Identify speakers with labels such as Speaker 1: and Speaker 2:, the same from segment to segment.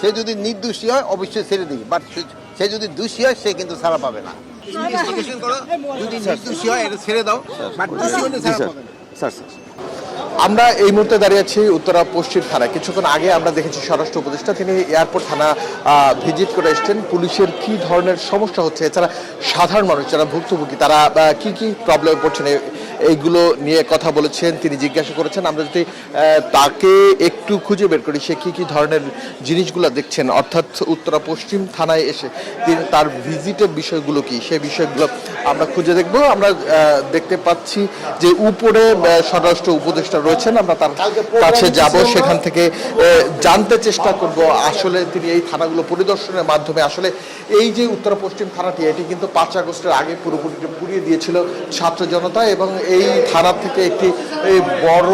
Speaker 1: সে যদি নির্দোষী হয় অবশ্যই ছেড়ে দিই, বাট সে যদি দোষী হয় সে কিন্তু ছাড়া পাবে না। ইনভেস্টিগেশন করো, যদি নির্দোষী হয় এটা ছেড়ে দাও, বাট দোষী হলে ছাড়া পাবে না।
Speaker 2: স্যার আমরা এই মুহূর্তে দাঁড়িয়ে আছি উত্তরা পশ্চিম থানায়। কিছুক্ষণ আগে আমরা দেখেছি স্বরাষ্ট্র উপদেষ্টা তিনি এয়ারপোর্ট থানা ভিজিট করে এসেছেন। পুলিশের কি ধরনের সমস্যা হচ্ছে, এছাড়া সাধারণ মানুষ যারা ভুক্তভোগী তারা কি কি প্রবলেমে পড়ছেন এইগুলো নিয়ে কথা বলেছেন, তিনি জিজ্ঞাসা করেছেন। আমরা যদি তাকে একটু খুঁজে বের করি সে কি কি ধরনের জিনিসগুলো দেখছেন, অর্থাৎ উত্তরা পশ্চিম থানায় এসে তিনি তার ভিজিটের বিষয়গুলো কি সেই বিষয়গুলো আমরা খুঁজে দেখব। আমরা দেখতে পাচ্ছি যে উপরে স্বরাষ্ট্র উপদেষ্টা রয়েছেন, আমরা তার কাছে যাব, সেখান থেকে জানতে চেষ্টা করব আসলে তিনি এই থানাগুলো পরিদর্শনের মাধ্যমে আসলে এই যে উত্তরা পশ্চিম থানাটি এটি কিন্তু 5 আগস্টের আগে পুরোপুরি পুড়িয়ে দিয়েছিল ছাত্র জনতা, এবং এই থানা থেকে একটি বড়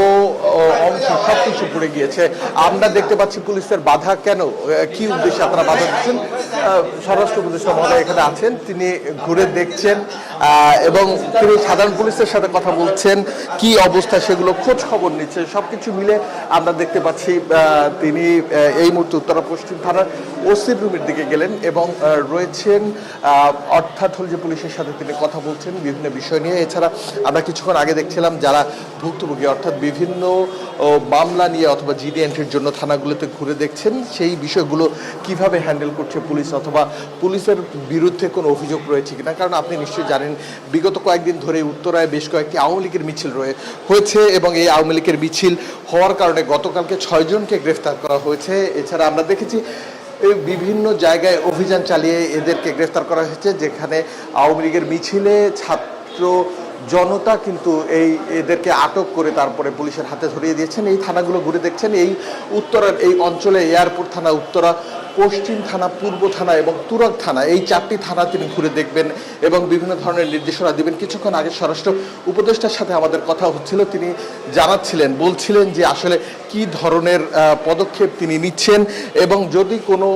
Speaker 2: অংশ সবকিছু পুড়ে গিয়েছে। আমরা দেখতে পাচ্ছি পুলিশের বাধা কেন, কি উদ্দেশ্যে আপনারা বাধা দিচ্ছেন। স্বরাষ্ট্র উপদেষ্টা মহোদয় এখানে আছেন, তিনি ঘুরে দেখছেন এবং তিনি সাধারণ পুলিশের সাথে কথা বলছেন, কি অবস্থা সেগুলো খোঁজ খবর নিচ্ছে। সবকিছু মিলে আমরা দেখতে পাচ্ছি তিনি এই মুহূর্তে উত্তরা পশ্চিম থানার ওসির রুমের দিকে গেলেন এবং রয়েছেন, অর্থাৎ হল যে পুলিশের সাথে তিনি কথা বলছেন বিভিন্ন বিষয় নিয়ে। এছাড়া আমরা কিছুক্ষণ আগে দেখছিলাম যারা ভুক্তভোগী অর্থাৎ বিভিন্ন মামলা নিয়ে অথবা জিডি এন্ট্রির জন্য থানাগুলোতে ঘুরে দেখছেন সেই বিষয়গুলো কিভাবে হ্যান্ডেল করছে পুলিশ, অথবা পুলিশের বিরুদ্ধে কোনো অভিযোগ রয়েছে কিনা। কারণ আপনি নিশ্চয়ই জানেন বিগত কয়েকদিন ধরে উত্তরায় বেশ কয়েকটি আওয়ামী লীগের মিছিল হয়েছে এবং এই আওয়ামী লীগের মিছিল হওয়ার কারণে গতকালকে 6 জনকে গ্রেফতার করা হয়েছে। এছাড়া আমরা দেখেছি বিভিন্ন জায়গায় অভিযান চালিয়ে এদেরকে গ্রেফতার করা হয়েছে, যেখানে আওয়ামী লীগের মিছিলে ছাত্র জনতা কিন্তু এদেরকে আটক করে তারপরে পুলিশের হাতে ধরিয়ে দিয়েছেন। এই থানাগুলো ঘুরে দেখছেন, এই উত্তরার এই অঞ্চলে এয়ারপোর্ট থানা, উত্তরা পশ্চিম থানা, পূর্ব থানা এবং তুরাগ থানা, এই 4টি থানা তিনি ঘুরে দেখবেন এবং বিভিন্ন ধরনের নির্দেশনা দিবেন। কিছুক্ষণ আগে স্বরাষ্ট্র উপদেষ্টার সাথে আমাদের কথা হচ্ছিল, তিনি জানাচ্ছিলেন, বলছিলেন যে আসলে কি ধরনের পদক্ষেপ তিনি নিচ্ছেন এবং যদি কোনো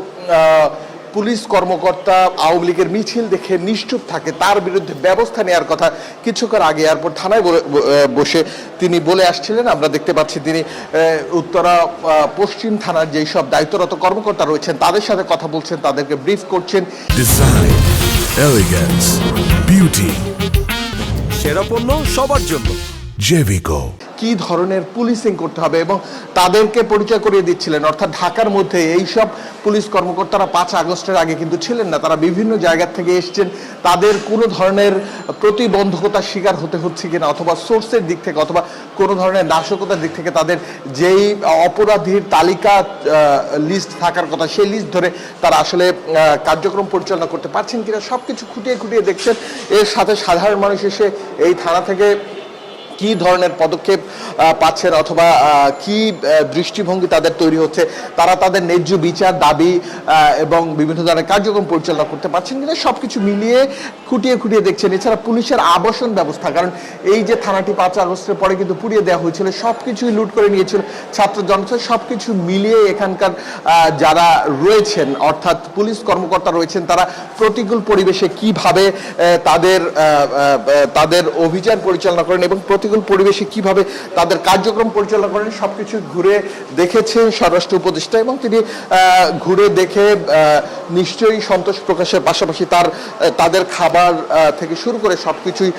Speaker 2: পুলিশ কর্মকর্তা আওয়ামী লীগের মিছিল দেখে নিশ্চুপ থাকে তার বিরুদ্ধে ব্যবস্থা নেওয়ার কথা কিছুক্ষণ আগে এয়ারপোর্ট থানায় বসে তিনি বলে আসছিলেন। আমরা দেখতে পাচ্ছি তিনি উত্তরা পশ্চিম থানার যেই সব দায়িত্বরত কর্মকর্তা রয়েছেন তাদের সাথে কথা বলছেন, তাদেরকে ব্রিফ করছেন।
Speaker 3: ডিজাইন, এলিগেন্স, বিউটি, সেরা পণ্য সবার জন্য জেভিকো।
Speaker 2: কি ধরনের পুলিশিং করতে হবে এবং তাদেরকে পরিচয় করিয়ে দিচ্ছিলেন, অর্থাৎ ঢাকার মধ্যে এইসব পুলিশ কর্মকর্তারা 5 আগস্টের আগে কিন্তু ছিলেন না, তারা বিভিন্ন জায়গা থেকে এসছেন। তাদের কোনো ধরনের প্রতিবন্ধকতার শিকার হতে হচ্ছে কিনা, অথবা সোর্সের দিক থেকে অথবা কোনো ধরনের নাশকতার দিক থেকে তাদের যেই অপরাধীর তালিকা লিস্ট থাকার কথা সেই লিস্ট ধরে তারা আসলে কার্যক্রম পরিচালনা করতে পারছেন কিনা সব কিছু খুঁটিয়ে খুঁটিয়ে দেখছেন। এর সাথে সাধারণ মানুষ এসে এই থানা থেকে কি ধরনের পদক্ষেপ পাচ্ছেন অথবা কি দৃষ্টিভঙ্গি তাদের তৈরি হচ্ছে, তারা তাদের ন্যায্য বিচার দাবি এবং বিভিন্ন ধরনের কার্যক্রম পরিচালনা করতে পারছেন কিনা সবকিছু মিলিয়ে খুঁটিয়ে খুঁটিয়ে দেখছেন। এছাড়া পুলিশের আবাসন ব্যবস্থা, কারণ এই যে থানাটি 5 আগস্টের পরে কিন্তু পুড়িয়ে দেওয়া হয়েছিল, সবকিছুই লুট করে নিয়েছিল ছাত্র জনতা, সবকিছু মিলিয়ে এখানকার যারা রয়েছেন অর্থাৎ পুলিশ কর্মকর্তা রয়েছেন তারা প্রতিকূল পরিবেশে কিভাবে তাদের অভিযান পরিচালনা করেন এবং প্রতিকূল পরিবেশে কিভাবে তাদের কার্যক্রম পরিচালনা করেন সবকিছু ঘুরে দেখেছেন স্বরাষ্ট্র উপদেষ্টা, এবং তিনি ঘুরে দেখে নিশ্চয়ই সন্তোষ প্রকাশের পাশাপাশি তাদের খাবার থেকে শুরু করে সবকিছুই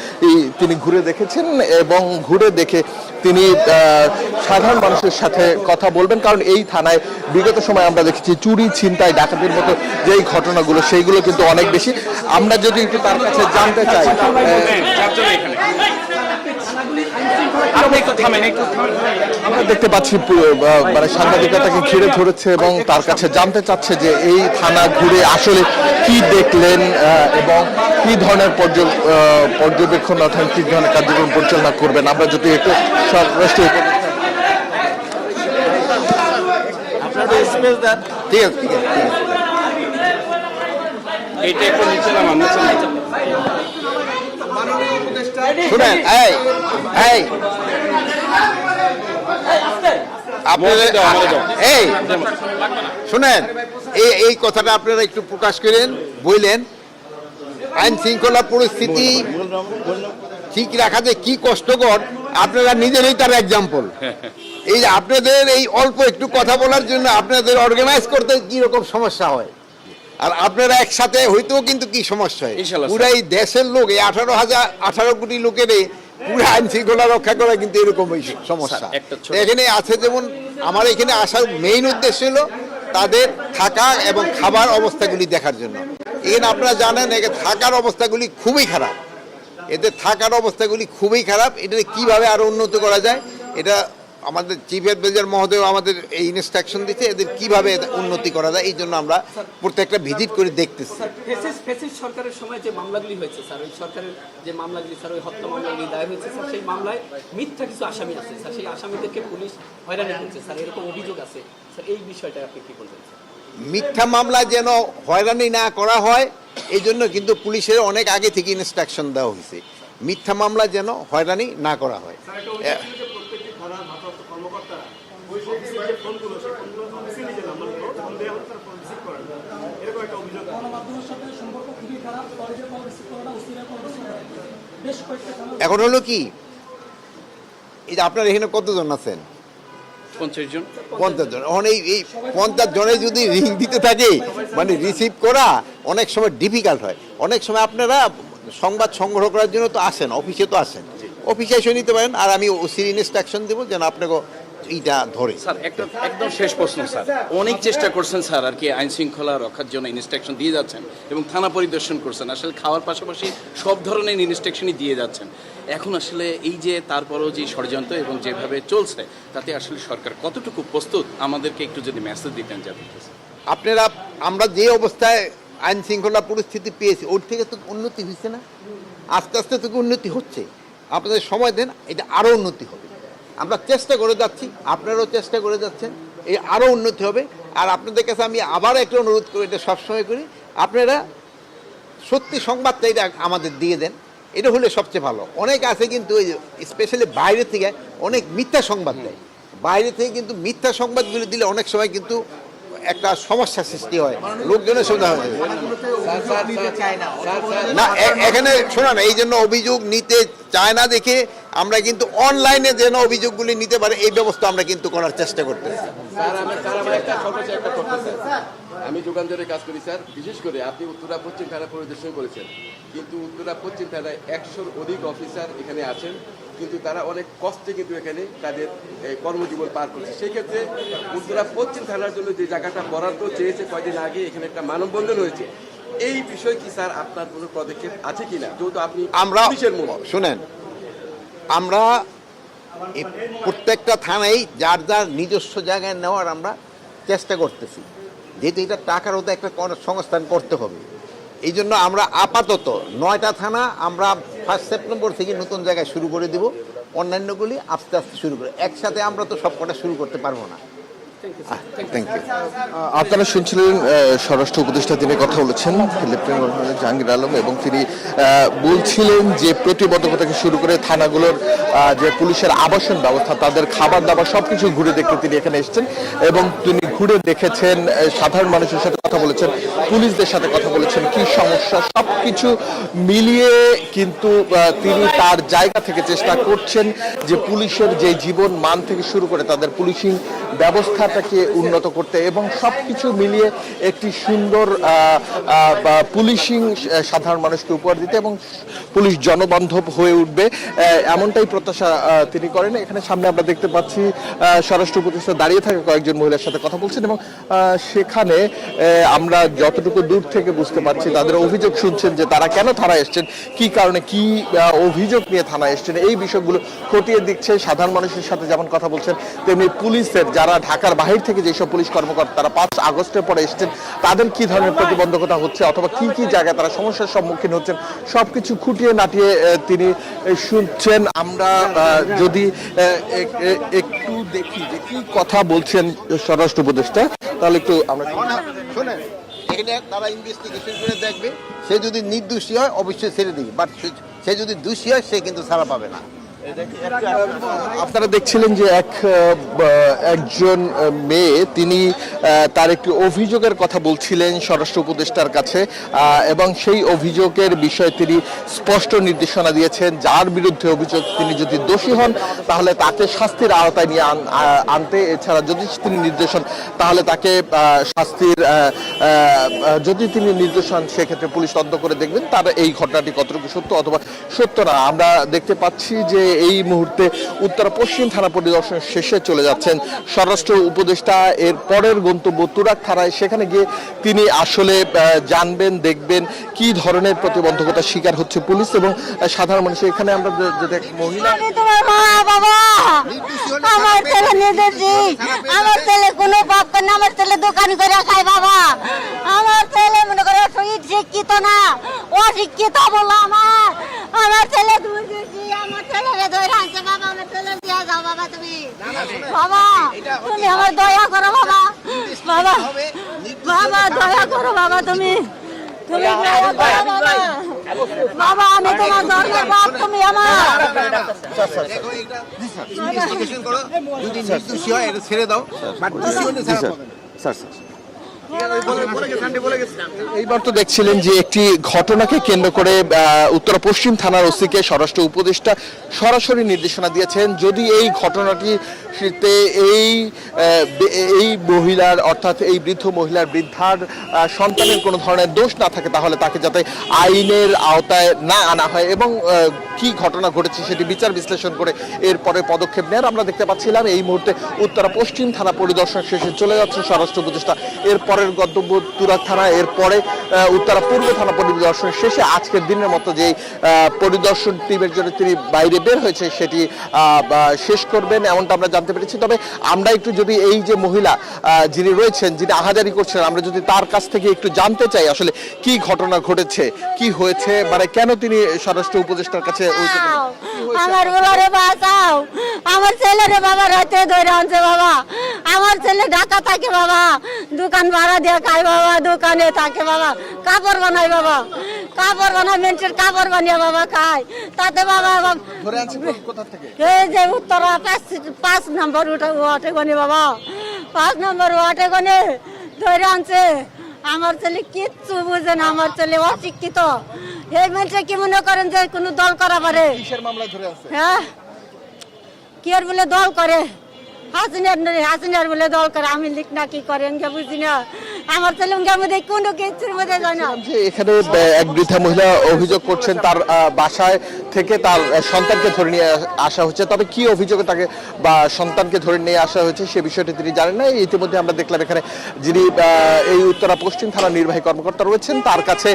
Speaker 2: তিনি ঘুরে দেখেছেন এবং ঘুরে দেখে তিনি সাধারণ মানুষের সাথে কথা বলবেন। কারণ এই থানায় বিগত সময় আমরা দেখেছি চুরি, ছিনতাই, ডাকাতির মতো যেই ঘটনাগুলো সেইগুলো কিন্তু অনেক বেশি। আমরা যদি একটু তার কাছে জানতে চাই, আমরা দেখতে পাচ্ছি মানে সাংবাদিকতাকে ঘিরে ধরেছে এবং তার কাছে জানতে চাচ্ছে যে এই থানা ঘুরে আসলে কি দেখলেন এবং কি ধরনের পর্যবেক্ষণ অর্থাৎ কি ধরনের কার্যক্রম পরিচালনা করবেন। আমরা যদি একটু রাষ্ট্রীয় ঠিক আছে শুনেন, শুনেন এই কথাটা আপনারা একটু প্রকাশ করেন, বললেন আইন শৃঙ্খলা পরিস্থিতি ঠিক রাখা যে কি কষ্টকর আপনারা নিজেরাই তার এক্সাম্পল।
Speaker 1: এই যে আপনাদের এই অল্প একটু কথা বলার জন্য আপনাদের অর্গানাইজ করতে কি রকম সমস্যা হয়, আর আপনারা একসাথে হইতেও কিন্তু কি সমস্যা হয়।
Speaker 4: ইনশাআল্লাহ,
Speaker 1: পুরা এই দেশের লোক এই 18 কোটি লোকের পুরো আইন শৃঙ্খলা রক্ষা করা কিন্তু এরকম সমস্যা।
Speaker 4: স্যার, একটা ছোট-
Speaker 1: এখানে আছে যেমন আমার এখানে আসার মেইন উদ্দেশ্য হলো তাদের থাকা এবং খাবার অবস্থাগুলি দেখার জন্য। এখানে আপনারা জানেন এখানে থাকার অবস্থাগুলি খুবই খারাপ, এদের থাকার অবস্থাগুলি খুবই খারাপ। এটা কিভাবে আরো উন্নত করা যায়, এটা আমাদের চিফ অ্যাডভাইজার মহোদয় আমাদের এই ইনস্ট্রাকশন দিচ্ছে, এদের কিভাবে উন্নতি করা যায়। এই জন্য আমরা প্রত্যেকটা ভিজিট করে দেখতেছি।
Speaker 5: ফেসিস সরকারের সময় যে মামলাগুলি হয়েছে স্যার, ওই সরকারের যে মামলাগুলি স্যার, ওই হত্যা মামলাগুলি দায়ের হয়েছে স্যার, সেই মামলায় মিথ্যা কিছু আসামি আছে স্যার, সেই আসামিদেরকে পুলিশ হয়রানি করছে স্যার, এরকম অভিযোগ আছে স্যার। এই বিষয়টা আপনি কি বলবেন?
Speaker 1: মিথ্যা মামলা যেন হয়রানি না করা হয় এই জন্য কিন্তু পুলিশের অনেক আগে থেকে ইনস্ট্রাকশন দেওয়া হয়েছে, মিথ্যা মামলা যেন হয়রানি না করা হয়। এখন হলো কি, এই যে আপনার এখানে কতজন আছেন?
Speaker 4: 50 জন।
Speaker 1: 50 জন। এখন এই 50 জনে যদি রিং দিতে থাকে মানে রিসিভ করা অনেক সময় ডিফিকাল্ট হয়। অনেক সময় আপনারা সংবাদ সংগ্রহ করার জন্য তো আসেন, অফিসে তো আসেন, অফিসে এসে নিতে পারেন, আর আমি ওসির ইনস্ট্রাকশন দেবো যেন আপনাকে এইটা ধরে।
Speaker 4: স্যার একটা একদম শেষ প্রশ্ন স্যার, অনেক চেষ্টা করছেন স্যার আর কি আইন শৃঙ্খলা রক্ষার জন্য ইনস্ট্রাকশন দিয়ে যাচ্ছেন এবং থানা পরিদর্শন করছেন, আসলে খাওয়ার পাশাপাশি সব ধরনের ইনস্ট্রাকশনই দিয়ে যাচ্ছেন। এখন আসলে এই যে তারপরও যে ষড়যন্ত্র এবং যেভাবে চলছে তাতে আসলে সরকার কতটুকু প্রস্তুত, আমাদেরকে একটু যদি মেসেজ দিতেন যাবে।
Speaker 1: আপনারা আমরা যে অবস্থায় আইন শৃঙ্খলা পরিস্থিতি পেয়েছি ওর থেকে তো উন্নতি হয়েছে না, আস্তে আস্তে তো উন্নতি হচ্ছে। আপনাদের সময় দেন, এটা আরও উন্নতি হবে। আমরা চেষ্টা করে যাচ্ছি, আপনারাও চেষ্টা করে যাচ্ছেন, এই আরও উন্নতি হবে। আর আপনাদের কাছে আমি আবার একটা অনুরোধ করি, এটা সবসময় করি, আপনারা সত্যি সংবাদটা এটা আমাদের দিয়ে দেন, এটা হলে সবচেয়ে ভালো। অনেক আছে কিন্তু ওই স্পেশালি বাইরে থেকে অনেক মিথ্যা সংবাদ দেয়, বাইরে থেকে কিন্তু মিথ্যা সংবাদগুলি দিলে অনেক সময় কিন্তু একটা সমস্যা সৃষ্টি হয়, লোকজনের সুবিধা হয় না। এখানে শোনান, এই জন্য অভিযোগ নিতে চায় না দেখে আমরা কিন্তু অনলাইনে যেন অভিযোগগুলি নিতে পারে এই ব্যবস্থা আমরা কিন্তু করার চেষ্টা করতেছি।
Speaker 6: আমি যোগাযোগের কাজ করি স্যার, বিশেষ করে আপনি উত্তরা পশ্চিম থানা পরিদর্শন করেছেন, কিন্তু উত্তরা পশ্চিম থানায় 100-র অধিক অফিসার এখানে আছেন, কিন্তু তারা অনেক কষ্টে কিন্তু এখানে তাদের কর্মজীবন পার করছে। সেই ক্ষেত্রে উত্তরা পশ্চিম থানার জন্য যে জায়গাটা বরাদ্দ চেয়েছে কয়দিন আগে, এখানে একটা মানববন্ধন হয়েছে, এই বিষয়ে কি স্যার আপনার কোনো পদক্ষেপ আছে কিনা? যেহেতু আপনি
Speaker 1: আমরা শুনেন, আমরা প্রত্যেকটা থানায় যার যার নিজস্ব জায়গায় নেওয়ার আমরা চেষ্টা করতেছি, যেহেতু এটা টাকার হতে একটা সংস্থান করতে হবে। এই জন্য আমরা আপাতত 9টা থানা আমরা 1 সেপ্টেম্বর থেকে নতুন জায়গায় শুরু করে দিব, অন্যান্যগুলি আস্তে আস্তে শুরু করে, একসাথে আমরা তো সবকটা শুরু করতে পারবো না। Thank you.
Speaker 2: আপনারা শুনছিলেন স্বরাষ্ট্র উপদেষ্টা, তিনি কথা বলেছেন লেফটেন্যান্ট কর্নেল জাহাঙ্গীর আলম, এবং তিনি বলছিলেন যে প্রতিবন্ধকতা থেকে শুরু করে থানাগুলোর যে পুলিশের আবাসন ব্যবস্থা, তাদের খাবার দাবার সবকিছু ঘুরে দেখতে তিনি এখানে এসেছেন, এবং তিনি ঘুরে দেখেছেন, সাধারণ মানুষের সাথে কথা বলেছেন, পুলিশদের সাথে কথা বলেছেন, কি সমস্যা সবকিছু মিলিয়ে কিন্তু তিনি তার জায়গা থেকে চেষ্টা করছেন যে পুলিশের যে জীবন মান থেকে শুরু করে তাদের পুলিশিং ব্যবস্থাটাকে উন্নত করতে, এবং সবকিছু মিলিয়ে একটি সুন্দর পুলিশিং সাধারণ মানুষকে উপহার দিতে এবং পুলিশ জনবান্ধব হয়ে উঠবে, এমনটাই প্রত্যাশা তিনি করেন। এখানে সামনে আমরা দেখতে পাচ্ছি স্বরাষ্ট্র উপদেষ্টা দাঁড়িয়ে থাকা কয়েকজন মহিলার সাথে কথা বলছেন, এবং সেখানে আমরা যতটুকু দূর থেকে বুঝতে পারছি তাদের অভিযোগ শুনছেন যে তারা কেন থানায় এসছেন, কি কারণে, কি অভিযোগ নিয়ে থানায় এসছেন, এই বিষয়গুলো খতিয়ে দিচ্ছে। সাধারণ মানুষের সাথে যেমন কথা বলছেন, তেমনি পুলিশের যারা ঢাকার বাহির থেকে যেসব পুলিশ কর্মকর্তা তারা 5 আগস্টের পরে এসেছেন, তাদের কি ধরনের প্রতিবন্ধকতা হচ্ছে অথবা কি কি জায়গায় তারা সমস্যার সম্মুখীন হচ্ছেন, সবকিছু খুঁটিয়ে নাটিয়ে তিনি শুনছেন। আমরা যদি একটু দেখি যে কি কথা বলছেন স্বরাষ্ট্র উপদেষ্টা, তাহলে একটু আমরা
Speaker 1: শোনেন। এখানে তারা ইনভেস্টিগেশন করে দেখবে, সে যদি নির্দোষী হয় অবশ্যই ছেড়ে দিবে, বাট সে যদি দোষী হয় সে কিন্তু ছাড়া পাবে না।
Speaker 2: আপনারা দেখছিলেন যে একজন মেয়ে তিনি তার একটি অভিযোগের কথা বলছিলেন স্বরাষ্ট্র উপদেষ্টার কাছে এবং সেই অভিযোগের বিষয়ে তিনি স্পষ্ট নির্দেশনা দিয়েছেন যার বিরুদ্ধে অভিযোগ তিনি যদি দোষী হন তাহলে তাকে শাস্তির আওতায় নিয়ে আনতে, এছাড়া যদি তিনি নির্দেশ হন তাহলে তাকে শাস্তির যদি তিনি নির্দেশ হন সেক্ষেত্রে পুলিশ তদন্ত করে দেখবেন তার এই ঘটনাটি কতটুকু সত্য অথবা সত্য না। আমরা দেখতে পাচ্ছি যে এই মুহূর্তে উত্তরা পশ্চিম থানা পরিদর্শন শেষে চলে যাচ্ছেন স্বরাষ্ট্র উপদেষ্টা। এর পরের গন্তব্য তুরাগ থানায়, সেখানে গিয়ে তিনি আসলে জানবেন, দেখবেন কি ধরনের প্রতিবন্ধকতার শিকার হচ্ছে পুলিশ এবং সাধারণ মানুষ। এখানে আমরা যেটা মহিলা,
Speaker 7: আমি তোমার মা বাবা, আমার ছেলে নির্দোষী, আমার ছেলে কোনো পাপ করে না, আমার ছেলে দোকান করে খায় বাবা, আমার ছেলে মনে করে শিক্ষিত না, অশিক্ষিত বললো আমার ছেলে দুর্নীতি, আমার ছেলেরে ধরে আনছে বাবা, আমার ছেলে দিয়ে যাও বাবা, তুমি বাবা, তুমি আমার দয়া করো বাবা, বাবা বাবা দয়া করো বাবা, তুমি তুমি দয়া করো বাবা, বাবা আমি তোমার ধর্মের বাপ, তুমি আমার
Speaker 1: যদি নির্দোষী হয় এটা ছেড়ে দাও, বাট দোষী হলে ছাড়া পাবে না।
Speaker 2: এইবার তো দেখছিলেন যে একটি ঘটনাকে কেন্দ্র করে উত্তরা পশ্চিম থানার ওসিকে স্বরাষ্ট্র উপদেষ্টা সরাসরি নির্দেশনা দিয়েছেন যদি এই ঘটনাটি এই মহিলার অর্থাৎ এই বৃদ্ধার সন্তানের কোনো ধরনের দোষ না থাকে তাহলে তাকে যাতে আইনের আওতায় না আনা হয় এবং কি ঘটনা ঘটেছে সেটি বিচার বিশ্লেষণ করে এরপরে পদক্ষেপ নেওয়ার আমরা দেখতে পাচ্ছিলাম। এই মুহূর্তে উত্তরা পশ্চিম থানা পরিদর্শন শেষে চলে যাচ্ছে স্বরাষ্ট্র উপদেষ্টা, এর পরের গন্তব্য তুরাগ থানা, এরপরে উত্তরা পূর্ব থানা পরিদর্শন শেষে আজকের দিনের মতো যে পরিদর্শন টিমের জন্য তিনি বাইরে বের হয়েছে সেটি শেষ করবেন এমনটা আমরা জানতে পেরেছি। তবে আমরা একটু যদি এই যে মহিলা যিনি রয়েছেন, যিনি আহাজারি করছেন, আমরা যদি তার কাছ থেকে একটু জানতে চাই আসলে কি ঘটনা ঘটেছে, কি হয়েছে, মানে কেন তিনি স্বরাষ্ট্র উপদেষ্টার কাছে
Speaker 7: আমার বলারে বাঁচাও, আমার ছেলেরে বাবা রাতে ধরে আনছে বাবা, আমার ছেলে ঢাকা থাকে বাবা, দোকান ভাড়া দিয়ে খায় বাবা, দোকানে থাকে বাবা, কাপড় বানায় বাবা, কাপড় বানায়, মেন্টের কাপড় বানিয়ে বাবা খায়, তাতে বাবা এই যে উত্তরা 5 নম্বর ওয়াটে গনে বাবা, 5 নম্বর ওয়াটে গনে ধরে আনছে। আমার ছেলে কিচ্ছু বুঝে না, আমার ছেলে অশিক্ষিত, এই মানুষে কি মনে করেন যে কোনো দল করা পারে? হ্যাঁ কি আর বলে দল করে, হাসিনার বলে দল করে, আমি লিখ না কি করেন বুঝি না, আমার ছেলে মধ্যে কোনো কিছুর মধ্যে যায় না।
Speaker 2: এখানে এক বৃদ্ধা মহিলা অভিযোগ করছেন তার বাসায় থেকে তার সন্তানকে ধরে নিয়ে আসা হচ্ছে, তবে কি অভিযোগে তাকে বা সন্তানকে ধরে নিয়ে আসা হয়েছে সে বিষয়টি তিনি জানেন না। ইতিমধ্যে আমরা দেখলাম এখানে যিনি এই উত্তরা পশ্চিম থানার নির্বাহী কর্মকর্তা রয়েছেন তার কাছে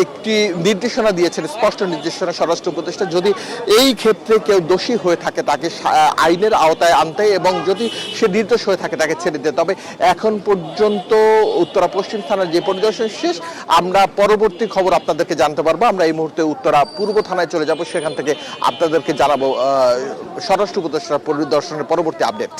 Speaker 2: একটি নির্দেশনা দিয়েছেন, স্পষ্ট নির্দেশনা স্বরাষ্ট্র উপদেষ্টা যদি এই ক্ষেত্রে কেউ দোষী হয়ে থাকে তাকে আইনের আওতায় আনতে এবং যদি সে নির্দোষ হয়ে থাকে তাকে ছেড়ে দিতে। তবে এখন পর্যন্ত উত্তরা পশ্চিম থানার যে পরিদর্শন শেষ, আমরা পরবর্তী খবর আপনাদেরকে জানতে পারবো। আমরা এই মুহূর্তে উত্তরা পূর্ব থানায় চলে যাব, সেখান থেকে আপনাদেরকে জানাবো স্বরাষ্ট্র উপদেষ্টার পরিদর্শনের পরবর্তী আপডেট।